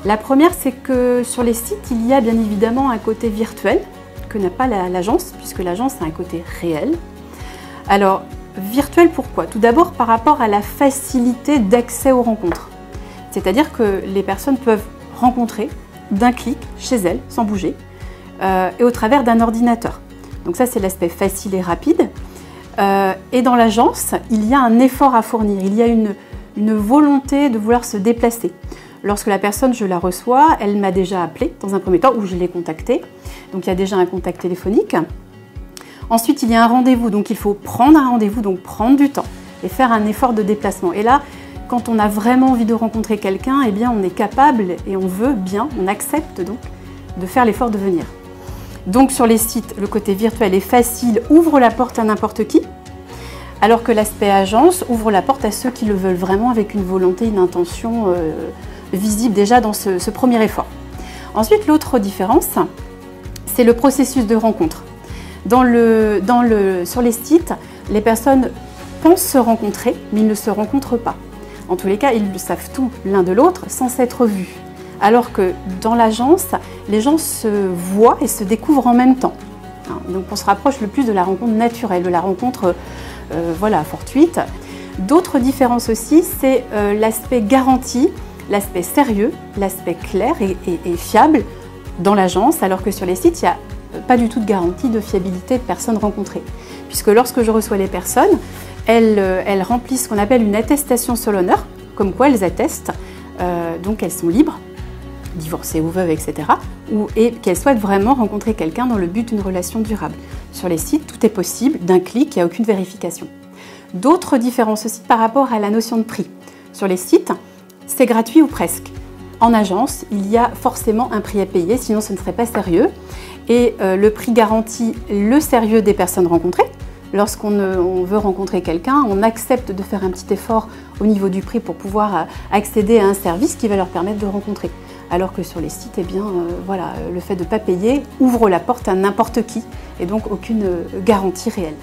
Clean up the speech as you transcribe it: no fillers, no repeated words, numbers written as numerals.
La première, c'est que sur les sites, il y a bien évidemment un côté virtuel que n'a pas l'agence, puisque l'agence a un côté réel. Alors, virtuel pourquoi? Tout d'abord par rapport à la facilité d'accès aux rencontres. C'est-à-dire que les personnes peuvent rencontrer d'un clic chez elles, sans bouger, et au travers d'un ordinateur. Donc ça, c'est l'aspect facile et rapide. Et dans l'agence, il y a un effort à fournir, il y a une volonté de vouloir se déplacer. Lorsque la personne, je la reçois, elle m'a déjà appelé dans un premier temps, ou je l'ai contactée. Donc il y a déjà un contact téléphonique. Ensuite, il y a un rendez-vous, donc il faut prendre un rendez-vous, donc prendre du temps et faire un effort de déplacement. Et là, quand on a vraiment envie de rencontrer quelqu'un, eh bien on est capable et on veut bien, on accepte donc de faire l'effort de venir. Donc sur les sites, le côté virtuel est facile, ouvre la porte à n'importe qui, alors que l'aspect agence ouvre la porte à ceux qui le veulent vraiment avec une volonté, une intention visible déjà dans ce premier effort. Ensuite, l'autre différence, c'est le processus de rencontre. Sur les sites, les personnes pensent se rencontrer, mais ils ne se rencontrent pas. En tous les cas, ils savent tout l'un de l'autre sans s'être vus. Alors que dans l'agence, les gens se voient et se découvrent en même temps. Donc on se rapproche le plus de la rencontre naturelle, de la rencontre fortuite. D'autres différences aussi, c'est l'aspect garanti, l'aspect sérieux, l'aspect clair et fiable dans l'agence, alors que sur les sites, il n'y a pas du tout de garantie de fiabilité de personnes rencontrées. Puisque lorsque je reçois les personnes, elles remplissent ce qu'on appelle une attestation sur l'honneur, comme quoi elles attestent, donc elles sont libres, divorcées ou veuves, etc., et qu'elles souhaitent vraiment rencontrer quelqu'un dans le but d'une relation durable. Sur les sites, tout est possible, d'un clic, il n'y a aucune vérification. D'autres différences aussi par rapport à la notion de prix. Sur les sites, c'est gratuit ou presque. En agence, il y a forcément un prix à payer, sinon ce ne serait pas sérieux. Et le prix garantit le sérieux des personnes rencontrées. Lorsqu'on veut rencontrer quelqu'un, on accepte de faire un petit effort au niveau du prix pour pouvoir accéder à un service qui va leur permettre de rencontrer. Alors que sur les sites, eh bien, le fait de ne pas payer ouvre la porte à n'importe qui et donc aucune garantie réelle.